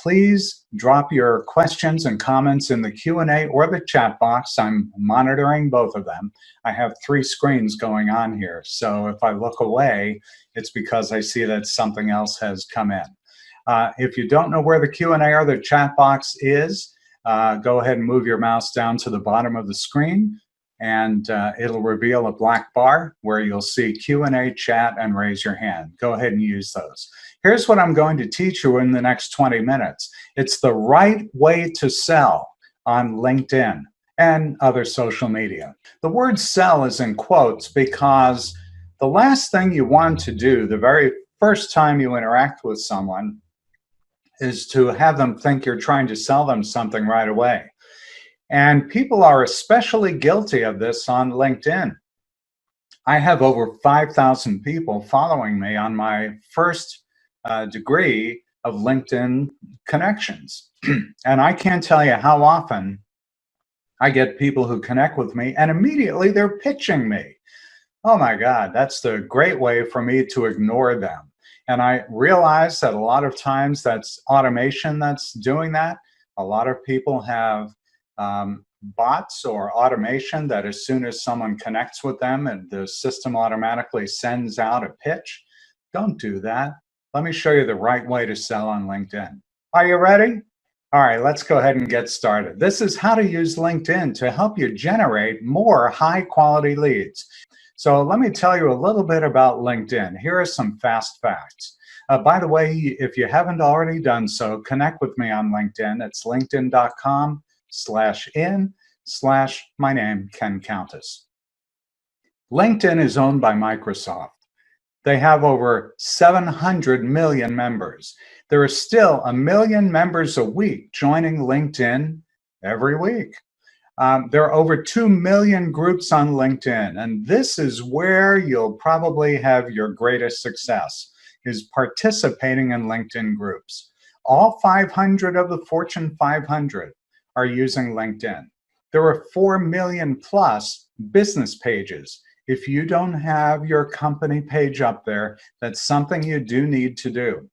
Please drop your questions and comments in the Q&A or the chat box. I'm monitoring both of them. I have 3 screens going on here, so if I look away, it's because I see that something else has come in. If you don't know where the Q&A or the chat box is, go ahead and move your mouse down to the bottom of the screen, and it'll reveal a black bar where you'll see Q&A, chat, and raise your hand. Go ahead and use those. Here's what I'm going to teach you in the next 20 minutes. It's the right way to sell on LinkedIn and other social media. The word sell is in quotes because the last thing you want to do the very first time you interact with someone is to have them think you're trying to sell them something right away. And people are especially guilty of this on LinkedIn. I have over 5,000 people following me on my first degree of LinkedIn connections. And I can't tell you how often I get people who connect with me and immediately they're pitching me. Oh my God, that's the great way for me to ignore them. And I realize that a lot of times that's automation that's doing that. A lot of people have bots or automation that as soon as someone connects with them and the system automatically sends out a pitch. Don't do that. Let me show you the right way to sell on LinkedIn. Are you ready? All right, let's go ahead and get started. This is how to use LinkedIn to help you generate more high quality leads. So let me tell you a little bit about LinkedIn. Here are some fast facts. By the way, if you haven't already done so, connect with me on LinkedIn. It's linkedin.com/in/my name, Ken Countess. LinkedIn is owned by Microsoft. They have over 700 million members. There are still 1 million members a week joining LinkedIn every week. There are over 2 million groups on LinkedIn, and this is where you'll probably have your greatest success, is participating in LinkedIn groups. All 500 of the Fortune 500 are using LinkedIn. There are 4 million plus business pages. If you don't have your company page up there, that's something you do need to do.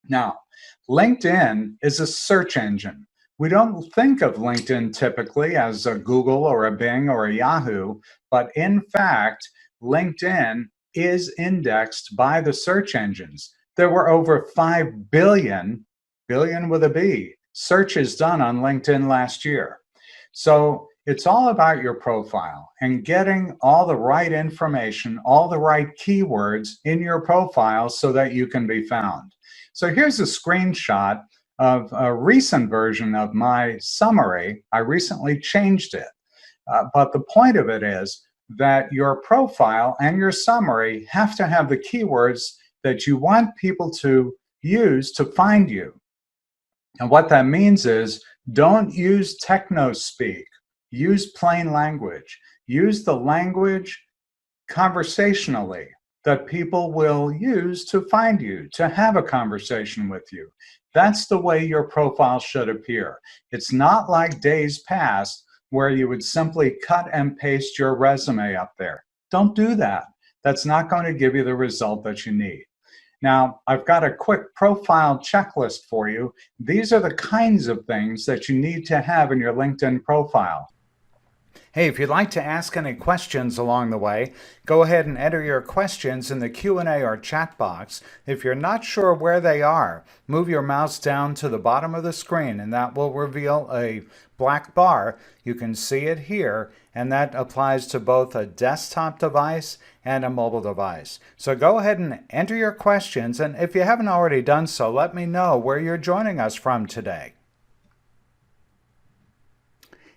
Now, LinkedIn is a search engine. We don't think of LinkedIn typically as a Google or a Bing or a Yahoo, but in fact, LinkedIn is indexed by the search engines. There were over 5 billion, billion with a B, searches done on LinkedIn last year. So it's all about your profile and getting all the right information, all the right keywords in your profile so that you can be found. So here's a screenshot of a recent version of my summary. I recently changed it. But the point of it is that your profile and your summary have to have the keywords that you want people to use to find you. And what that means is don't use techno speak. Use plain language. Use the language conversationally that people will use to find you, to have a conversation with you. That's the way your profile should appear. It's not like days past where you would simply cut and paste your resume up there. Don't do that. That's not going to give you the result that you need. Now, I've got a quick profile checklist for you. These are the kinds of things that you need to have in your LinkedIn profile. Hey, if you'd like to ask any questions along the way, go ahead and enter your questions in the Q&A or chat box. If you're not sure where they are, move your mouse down to the bottom of the screen and that will reveal a black bar. You can see it here, and that applies to both a desktop device and a mobile device. So go ahead and enter your questions, and if you haven't already done so, let me know where you're joining us from today.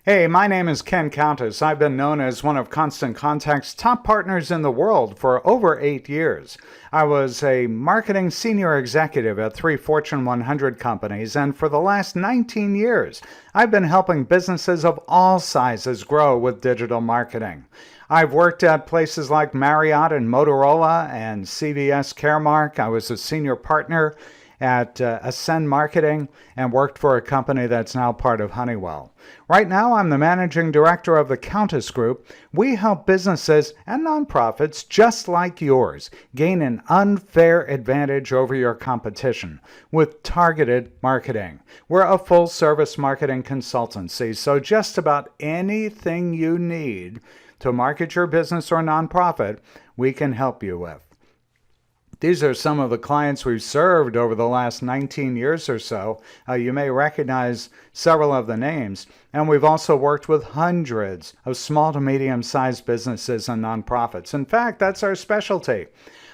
Hey, my name is Ken Countess. I've been known as one of Constant Contact's top partners in the world for over 8 years. I was a marketing senior executive at 3 Fortune 100 companies, and for the last 19 years, I've been helping businesses of all sizes grow with digital marketing. I've worked at places like Marriott and Motorola and CVS Caremark. I was a senior partner at Ascend Marketing and worked for a company that's now part of Honeywell. Right now, I'm the managing director of the Countess Group. We help businesses and nonprofits just like yours gain an unfair advantage over your competition with targeted marketing. We're a full-service marketing consultancy, so just about anything you need to market your business or nonprofit, we can help you with. These are some of the clients we've served over the last 19 years or so. You may recognize several of the names. And we've also worked with hundreds of small to medium-sized businesses and nonprofits. In fact, that's our specialty.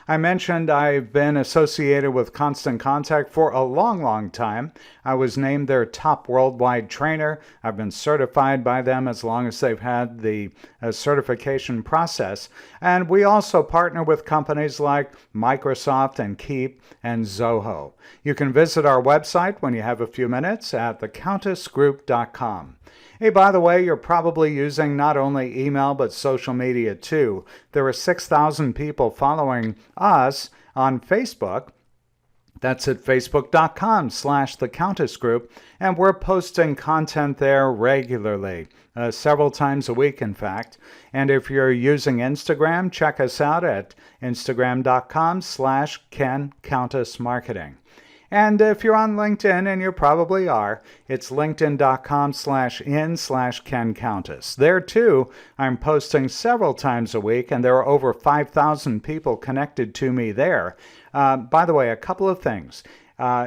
I mentioned I've been associated with Constant Contact for a long, long time. I was named their top worldwide trainer. I've been certified by them as long as they've had the certification process. And we also partner with companies like Microsoft and Keep and Zoho. You can visit our website when you have a few minutes at thecountessgroup.com. Hey, by the way, you're probably using not only email but social media too. There are 6,000 people following us on Facebook. That's at facebook.com/thecountessgroup, and we're posting content there regularly, several times a week, in fact. And if you're using Instagram, check us out at instagram.com/KenCountessMarketing. And if you're on LinkedIn, and you probably are, it's linkedin.com/in/KenCountess. There, too, I'm posting several times a week, and there are over 5,000 people connected to me there. By the way, a couple of things.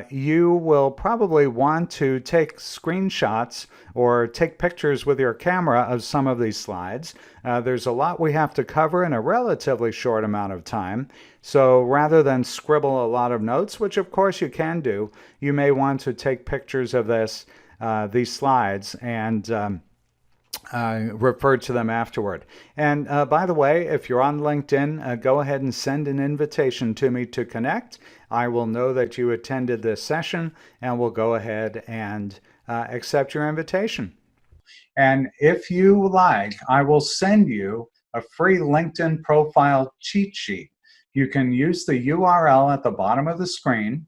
You will probably want to take screenshots or take pictures with your camera of some of these slides. There's a lot we have to cover in a relatively short amount of time. So rather than scribble a lot of notes, which of course you can do, you may want to take pictures of these slides and refer to them afterward. And by the way, if you're on LinkedIn, go ahead and send an invitation to me to connect. I will know that you attended this session, and we'll go ahead and accept your invitation. And if you like, I will send you a free LinkedIn profile cheat sheet. You can use the URL at the bottom of the screen.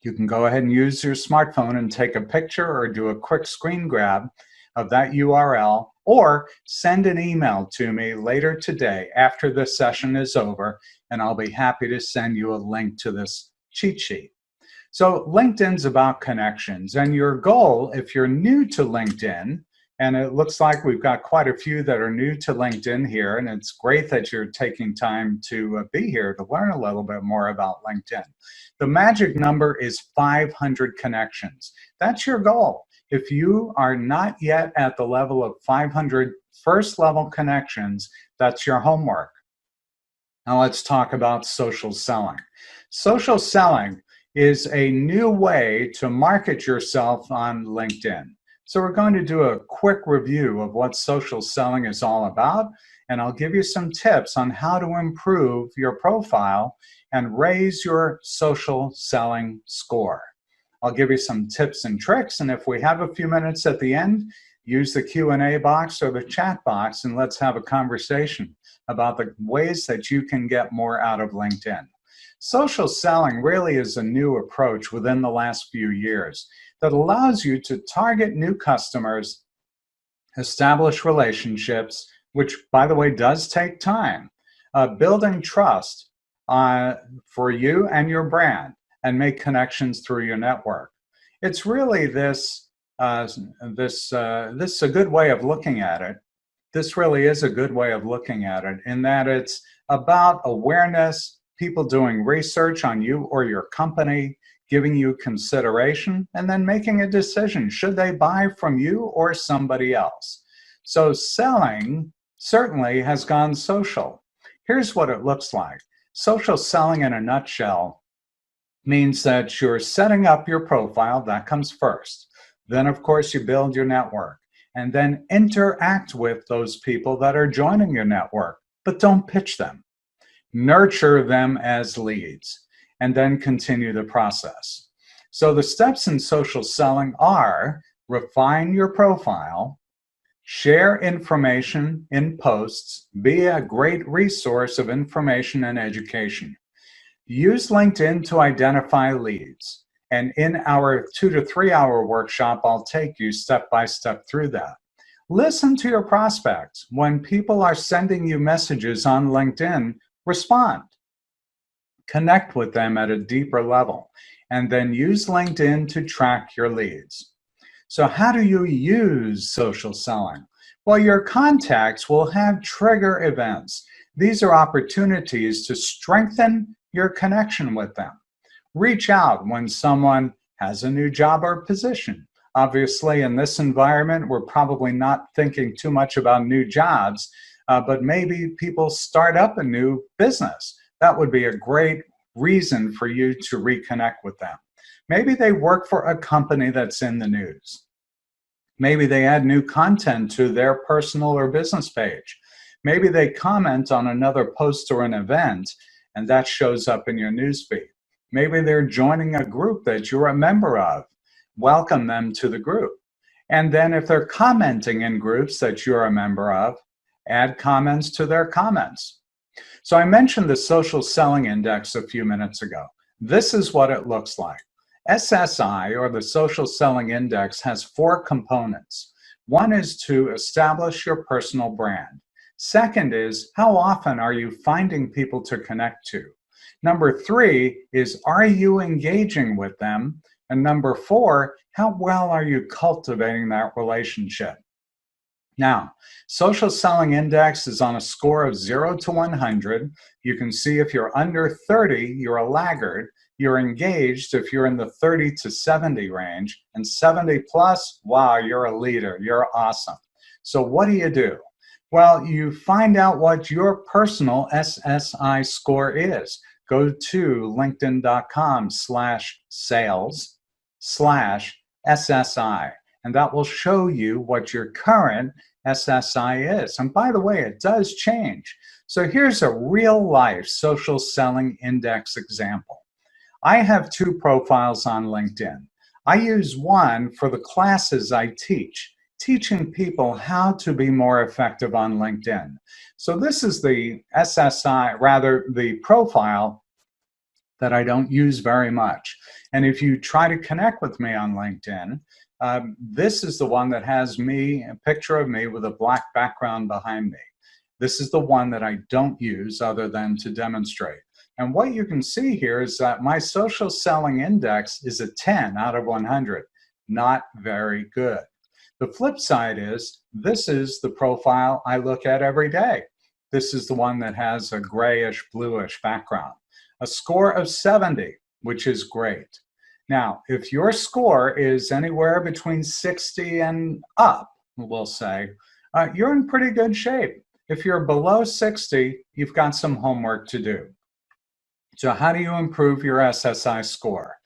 You can go ahead and use your smartphone and take a picture or do a quick screen grab of that URL, or send an email to me later today after this session is over, and I'll be happy to send you a link to this cheat sheet. So LinkedIn's about connections, and your goal, if you're new to LinkedIn, and it looks like we've got quite a few that are new to LinkedIn here, and it's great that you're taking time to be here to learn a little bit more about LinkedIn. The magic number is 500 connections. That's your goal. If you are not yet at the level of 500 first-level connections, that's your homework. Now let's talk about social selling. Social selling is a new way to market yourself on LinkedIn. So we're going to do a quick review of what social selling is all about, and I'll give you some tips on how to improve your profile and raise your social selling score. I'll give you some tips and tricks, and if we have a few minutes at the end, use the Q&A box or the chat box, and let's have a conversation about the ways that you can get more out of LinkedIn. Social selling really is a new approach within the last few years that allows you to target new customers, establish relationships, which, by the way, does take time, building trust for you and your brand, and make connections through your network. It's really this is a good way of looking at it. This really is a good way of looking at it, in that it's about awareness, people doing research on you or your company, giving you consideration, and then making a decision. Should they buy from you or somebody else? So selling certainly has gone social. Here's what it looks like. Social selling in a nutshell means that you're setting up your profile. That comes first. Then, of course, you build your network, and then interact with those people that are joining your network, but don't pitch them. Nurture them as leads, and then continue the process. So the steps in social selling are: refine your profile, share information in posts, be a great resource of information and education, Use LinkedIn to identify leads. And in our 2 to 3 hour workshop, I'll take you step by step through that. Listen to your prospects. When people are sending you messages on LinkedIn, respond. Connect with them at a deeper level, and then use LinkedIn to track your leads. So how do you use social selling? Well, your contacts will have trigger events. These are opportunities to strengthen your connection with them. Reach out when someone has a new job or position. Obviously, in this environment, we're probably not thinking too much about new jobs, but maybe people start up a new business. That would be a great reason for you to reconnect with them. Maybe they work for a company that's in the news. Maybe they add new content to their personal or business page. Maybe they comment on another post or an event, and that shows up in your newsfeed. Maybe they're joining a group that you're a member of. Welcome them to the group. And then if they're commenting in groups that you're a member of, add comments to their comments. So I mentioned the social selling index a few minutes ago. This is what it looks like. SSI, or the social selling index, has 4 components. One is to establish your personal brand. Second is, how often are you finding people to connect to? Number 3 is, are you engaging with them? And number 4, how well are you cultivating that relationship? Now, social selling index is on a score of 0 to 100. You can see if you're under 30, you're a laggard. You're engaged if you're in the 30 to 70 range, and 70 plus, wow, you're a leader, you're awesome. So what do? Well, you find out what your personal SSI score is. Go to linkedin.com/sales/SSI, and that will show you what your current SSI is. And by the way, it does change. So here's a real life social selling index example. I have 2 profiles on LinkedIn. I use one for the classes I teach, teaching people how to be more effective on LinkedIn. So this is the SSI, rather the profile that I don't use very much. And if you try to connect with me on LinkedIn, this is the one that has me, a picture of me with a black background behind me. This is the one that I don't use other than to demonstrate. And what you can see here is that my social selling index is a 10 out of 100. Not very good. The flip side is, this is the profile I look at every day. This is the one that has a grayish, bluish background. A score of 70, which is great. Now, if your score is anywhere between 60 and up, we'll say, you're in pretty good shape. If you're below 60, you've got some homework to do. So how do you improve your SSI score?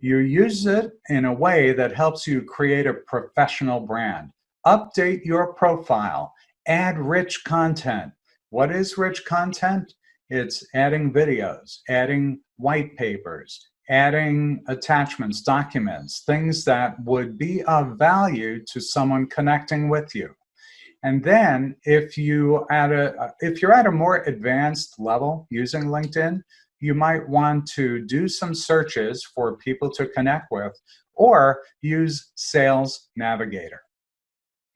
You use it in a way that helps you create a professional brand. Update your profile. Add rich content. What is rich content? It's adding videos, adding white papers, adding attachments, documents, things that would be of value to someone connecting with you. And then if you're at a more advanced level using LinkedIn, you might want to do some searches for people to connect with, or use Sales Navigator.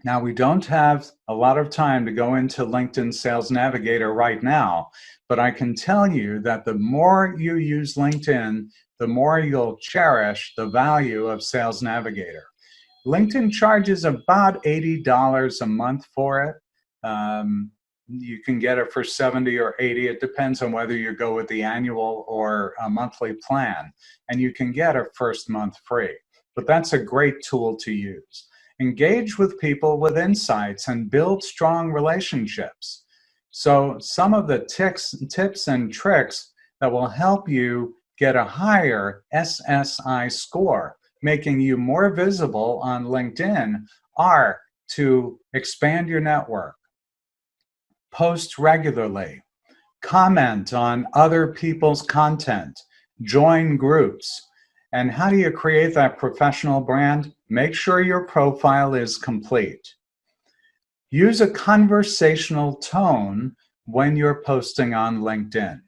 Now, we don't have a lot of time to go into LinkedIn Sales Navigator right now, but I can tell you that the more you use LinkedIn, the more you'll cherish the value of Sales Navigator. LinkedIn charges about $80 a month for it. You can get it for 70 or 80. It depends on whether you go with the annual or a monthly plan. And you can get a first month free. But that's a great tool to use. Engage with people with insights and build strong relationships. So some of the tips and tricks that will help you get a higher SSI score, making you more visible on LinkedIn, are to expand your network, post regularly, comment on other people's content, join groups. And how do you create that professional brand? Make sure your profile is complete. Use a conversational tone when you're posting on LinkedIn.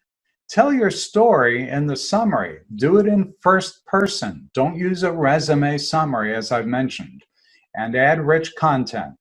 Tell your story in the summary. Do it in first person. Don't use a resume summary, as I've mentioned. And add rich content.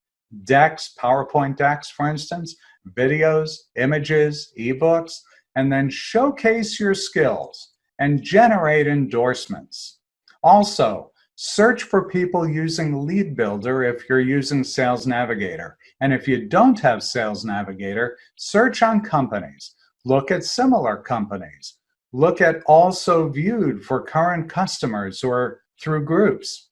Decks, PowerPoint decks, for instance, videos, images, ebooks, and then showcase your skills and generate endorsements. Also, search for people using Lead Builder if you're using Sales Navigator. And if you don't have Sales Navigator, search on companies. Look at similar companies. Look at also viewed for current customers or through groups.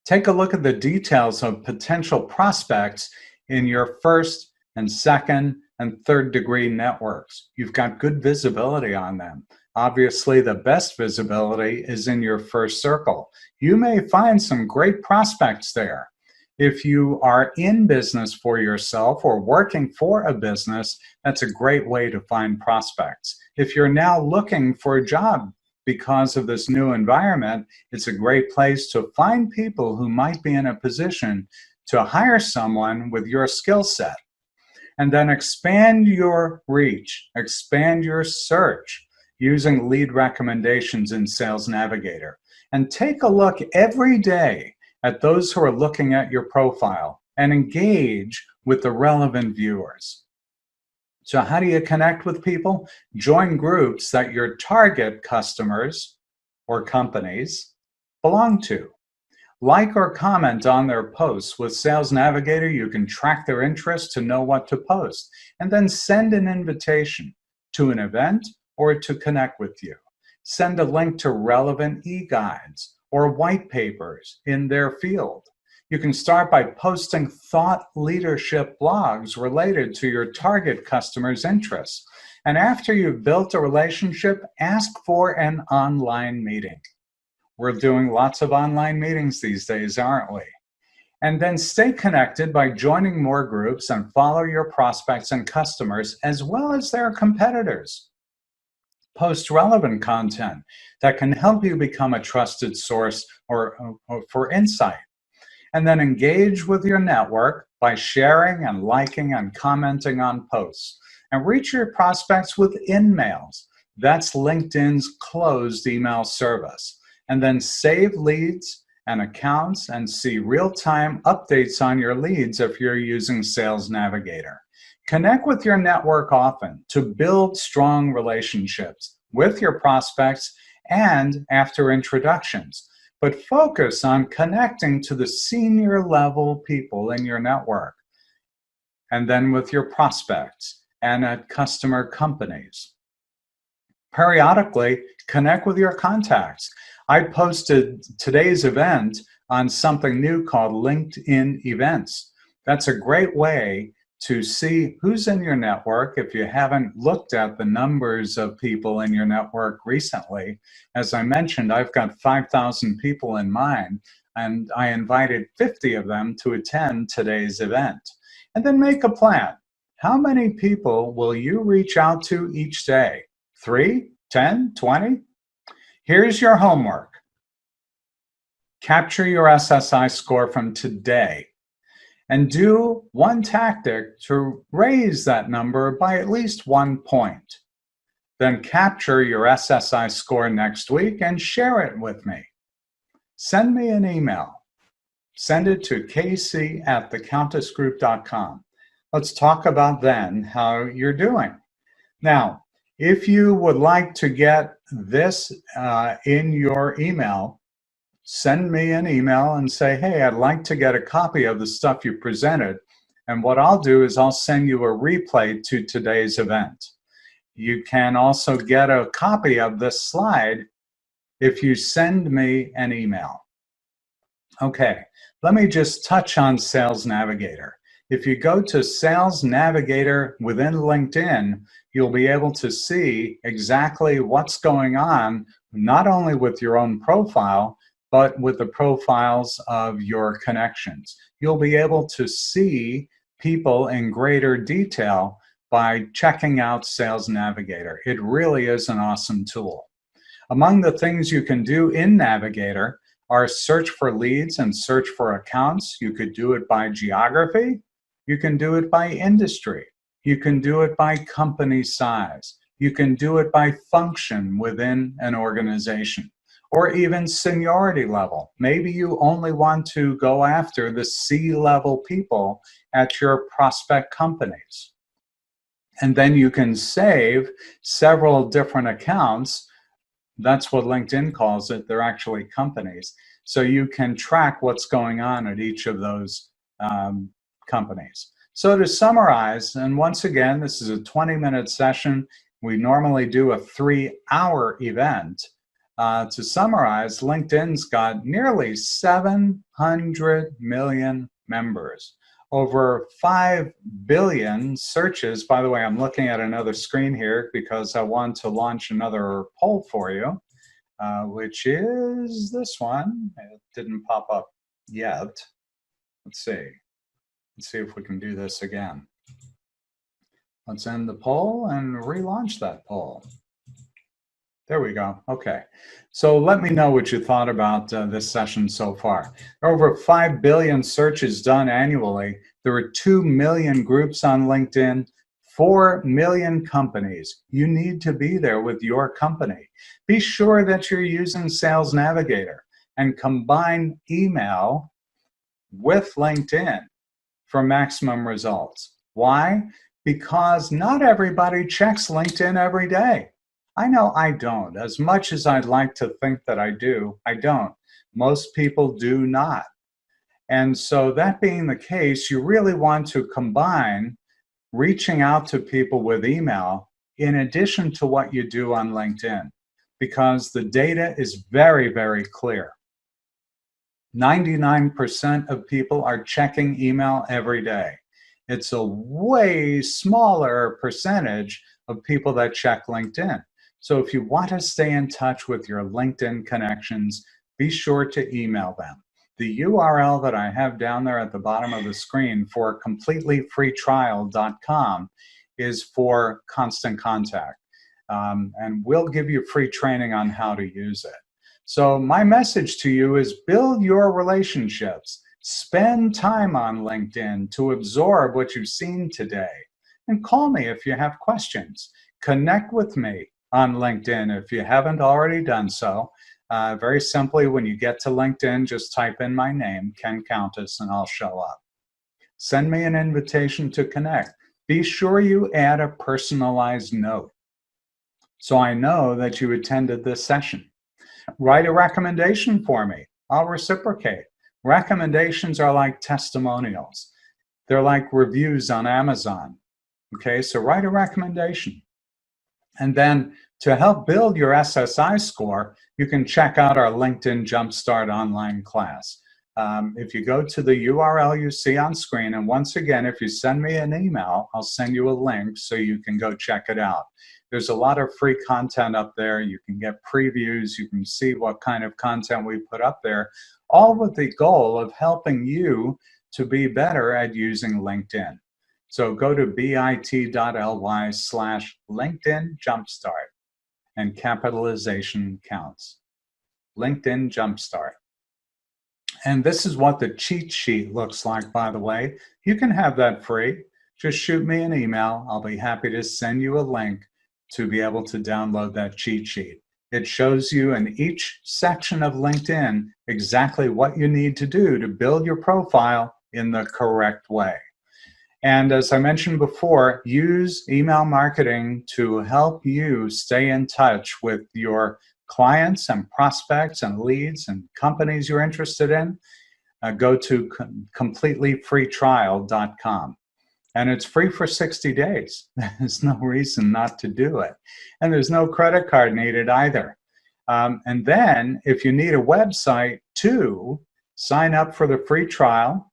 Take a look at the details of potential prospects in your first and second and third degree networks. You've got good visibility on them. Obviously, the best visibility is in your first circle. You may find some great prospects there. If you are in business for yourself or working for a business, that's a great way to find prospects. If you're now looking for a job because of this new environment, it's a great place to find people who might be in a position to hire someone with your skill set. And then expand your reach, expand your search using lead recommendations in Sales Navigator. And take a look every day at those who are looking at your profile and engage with the relevant viewers. So how do you connect with people? Join groups that your target customers or companies belong to. Like or comment on their posts. With Sales Navigator, you can track their interest to know what to post, and then send an invitation to an event or to connect with you. Send a link to relevant e-guides or white papers in their field. You can start by posting thought leadership blogs related to your target customer's interests. And after you've built a relationship, ask for an online meeting. We're doing lots of online meetings these days, aren't we? And then stay connected by joining more groups and follow your prospects and customers as well as their competitors. Post relevant content that can help you become a trusted source or for insight. And then engage with your network by sharing and liking and commenting on posts. And reach your prospects with InMails. That's LinkedIn's closed email service. And then save leads and accounts and see real-time updates on your leads if you're using Sales Navigator. Connect with your network often to build strong relationships with your prospects and after introductions. But focus on connecting to the senior level people in your network, and then with your prospects and at customer companies. Periodically, connect with your contacts. I posted today's event on something new called LinkedIn Events. That's a great way to see who's in your network if you haven't looked at the numbers of people in your network recently. As I mentioned, I've got 5,000 people in mind, and I invited 50 of them to attend today's event. And then make a plan. How many people will you reach out to each day? 3, 10, 20? Here's your homework. Capture your SSI score from today and do one tactic to raise that number by at least 1 point. Then capture your SSI score next week and share it with me. Send me an email. Send it to kc@thecountessgroup.com. Let's talk about then how you're doing. Now, if you would like to get this in your email, send me an email and say, hey, I'd like to get a copy of the stuff you presented. And what I'll do is I'll send you a replay to today's event. You can also get a copy of this slide if you send me an email. Okay, let me just touch on Sales Navigator. If you go to Sales Navigator within LinkedIn, you'll be able to see exactly what's going on, not only with your own profile, but with the profiles of your connections. You'll be able to see people in greater detail by checking out Sales Navigator. It really is an awesome tool. Among the things you can do in Navigator are search for leads and search for accounts. You could do it by geography. You can do it by industry. You can do it by company size. You can do it by function within an organization, or even seniority level. Maybe you only want to go after the C-level people at your prospect companies. And then you can save several different accounts. That's what LinkedIn calls it. They're actually companies. So you can track what's going on at each of those companies. So to summarize, and once again, this is a 20-minute session. We normally do a 3-hour event. To summarize, LinkedIn's got nearly 700 million members, over 5 billion searches. By the way, I'm looking at another screen here because I want to launch another poll for you, which is this one. It didn't pop up yet. Let's see. Let's see if we can do this again. Let's end the poll and relaunch that poll. There we go. Okay. So let me know what you thought about this session so far. There are over 5 billion searches done annually. There are 2 million groups on LinkedIn, 4 million companies. You need to be there with your company. Be sure that you're using Sales Navigator and combine email with LinkedIn for maximum results. Why? Because not everybody checks LinkedIn every day. I know I don't. As much as I'd like to think that I do, I don't. Most people do not. And so that being the case, you really want to combine reaching out to people with email in addition to what you do on LinkedIn, because the data is very, very clear. 99% of people are checking email every day. It's a way smaller percentage of people that check LinkedIn. So if you want to stay in touch with your LinkedIn connections, be sure to email them. The URL that I have down there at the bottom of the screen for completelyfreetrial.com is for Constant Contact. And we'll give you free training on how to use it. So my message to you is build your relationships. Spend time on LinkedIn to absorb what you've seen today. And call me if you have questions. Connect with me on LinkedIn if you haven't already done so. Very simply, when you get to LinkedIn, just type in my name, Ken Countess, and I'll show up. Send me an invitation to connect. Be sure you add a personalized note so I know that you attended this session. Write a recommendation for me. I'll reciprocate. Recommendations are like testimonials. They're like reviews on Amazon. Okay, so write a recommendation. And then to help build your SSI score, you can check out our LinkedIn Jumpstart online class. If you go to the URL you see on screen, and once again, if you send me an email, I'll send you a link so you can go check it out. There's a lot of free content up there. You can get previews. You can see what kind of content we put up there, all with the goal of helping you to be better at using LinkedIn. So go to bit.ly/LinkedIn Jumpstart, and capitalization counts. LinkedIn Jumpstart. And this is what the cheat sheet looks like, by the way. You can have that free. Just shoot me an email. I'll be happy to send you a link to be able to download that cheat sheet. It shows you in each section of LinkedIn exactly what you need to do to build your profile in the correct way. And as I mentioned before, use email marketing to help you stay in touch with your clients and prospects and leads and companies you're interested in. Go to completelyfreetrial.com. And it's free for 60 days. There's no reason not to do it. And there's no credit card needed either. And then if you need a website too, sign up for the free trial.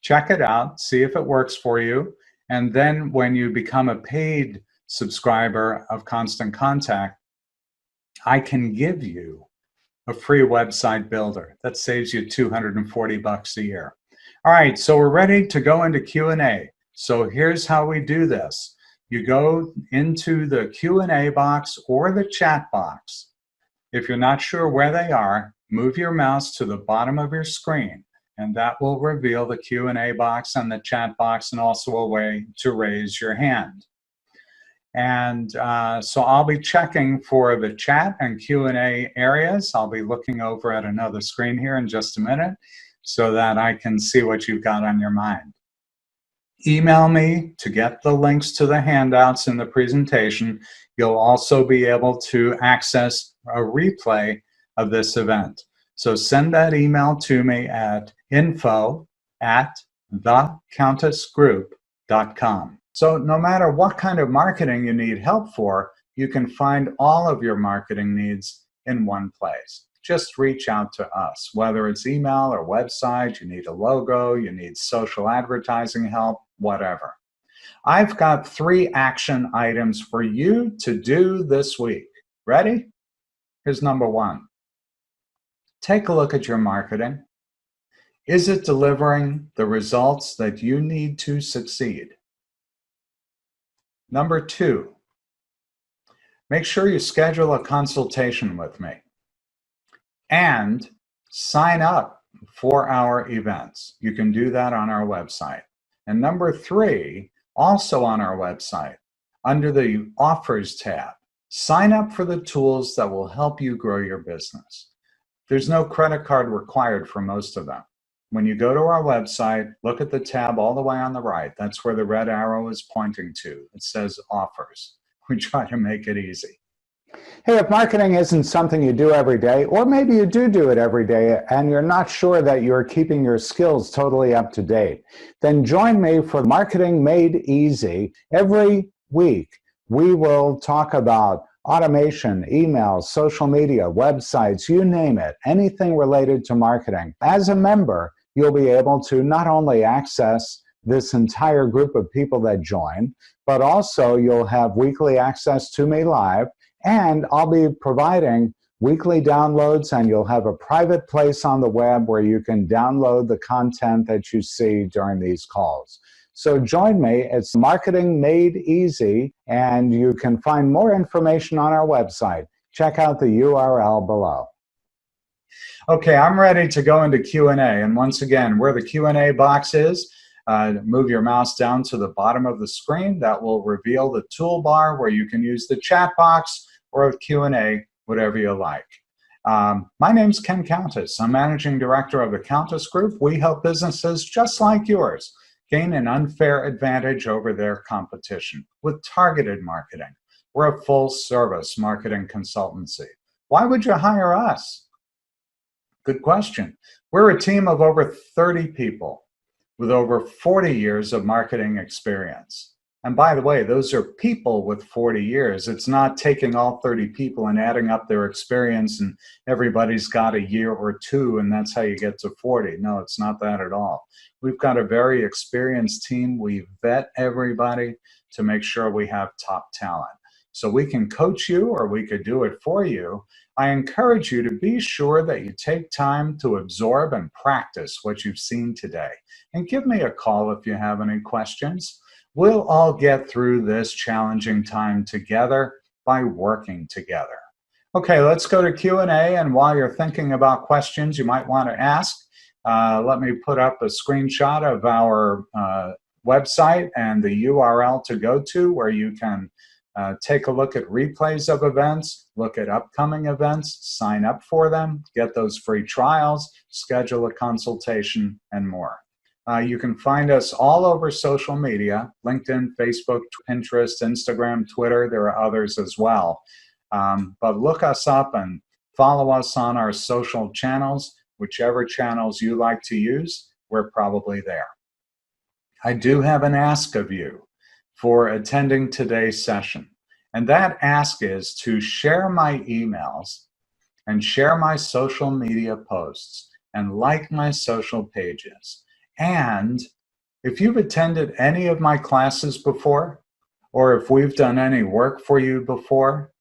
Check it out, see if it works for you, and then when you become a paid subscriber of Constant Contact, I can give you a free website builder. That saves you $240 a year. All right, so we're ready to go into Q&A. So here's how we do this. You go into the Q&A box or the chat box. If you're not sure where they are, move your mouse to the bottom of your screen, and that will reveal the Q&A box and the chat box, and also a way to raise your hand. And so I'll be checking for the chat and Q&A areas. I'll be looking over at another screen here in just a minute so that I can see what you've got on your mind. Email me to get the links to the handouts in the presentation. You'll also be able to access a replay of this event. So send that email to me at info@thecountessgroup.com. So no matter what kind of marketing you need help for, you can find all of your marketing needs in one place. Just reach out to us, whether it's email or website, you need a logo, you need social advertising help, whatever. I've got 3 action items for you to do this week. Ready? Here's number 1. Take a look at your marketing. Is it delivering the results that you need to succeed? Number 2, make sure you schedule a consultation with me and sign up for our events. You can do that on our website. And number 3, also on our website, under the Offers tab, sign up for the tools that will help you grow your business. There's no credit card required for most of them. When you go to our website, look at the tab all the way on the right. That's where the red arrow is pointing to. It says Offers. We try to make it easy. Hey, if marketing isn't something you do every day, or maybe you do it every day and you're not sure that you're keeping your skills totally up to date, then join me for Marketing Made Easy. Every week, we will talk about automation, emails, social media, websites, you name it, anything related to marketing. As a member, you'll be able to not only access this entire group of people that join, but also you'll have weekly access to me live, and I'll be providing weekly downloads, and you'll have a private place on the web where you can download the content that you see during these calls. So join me. It's Marketing Made Easy, and you can find more information on our website. Check out the URL below. Okay, I'm ready to go into Q&A. And once again, where the Q&A box is, move your mouse down to the bottom of the screen. That will reveal the toolbar where you can use the chat box or Q&A, whatever you like. My name's Ken Countess. I'm Managing Director of the Countess Group. We help businesses just like yours gain an unfair advantage over their competition with targeted marketing. We're a full-service marketing consultancy. Why would you hire us? Good question. We're a team of over 30 people with over 40 years of marketing experience. And by the way, those are people with 40 years. It's not taking all 30 people and adding up their experience and everybody's got a year or 2 and that's how you get to 40. No, it's not that at all. We've got a very experienced team. We vet everybody to make sure we have top talent. So we can coach you or we could do it for you. I encourage you to be sure that you take time to absorb and practice what you've seen today. And give me a call if you have any questions. We'll all get through this challenging time together by working together. Okay, let's go to Q&A, and while you're thinking about questions you might want to ask, let me put up a screenshot of our website and the URL to go to where you can take a look at replays of events, look at upcoming events, sign up for them, get those free trials, schedule a consultation, and more. You can find us all over social media, LinkedIn, Facebook, Pinterest, Instagram, Twitter. There are others as well. But look us up and follow us on our social channels. Whichever channels you like to use, we're probably there. I do have an ask of you for attending today's session. And that ask is to share my emails and share my social media posts and like my social pages. And if you've attended any of my classes before, or if we've done any work for you before,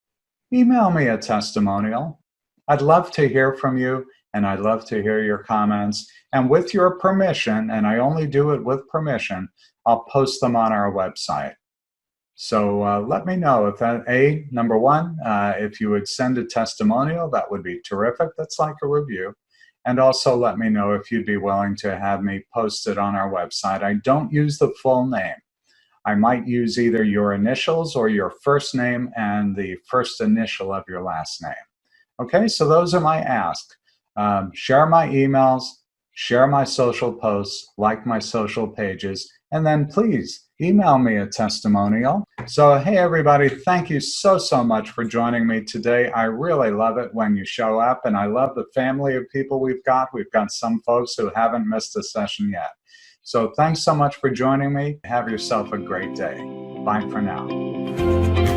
email me a testimonial. I'd love to hear from you, and I'd love to hear your comments. And with your permission, and I only do it with permission, I'll post them on our website. So let me know if that, number one, if you would send a testimonial, that would be terrific. That's like a review. And also let me know if you'd be willing to have me post it on our website. I don't use the full name. I might use either your initials or your first name and the first initial of your last name. Okay, so those are my asks. Share my emails, share my social posts, like my social pages, and then please email me a testimonial. So, hey everybody, thank you so much for joining me today. I really love it when you show up, and I love the family of people we've got. We've got some folks who haven't missed a session yet. So thanks so much for joining me. Have yourself a great day. Bye for now.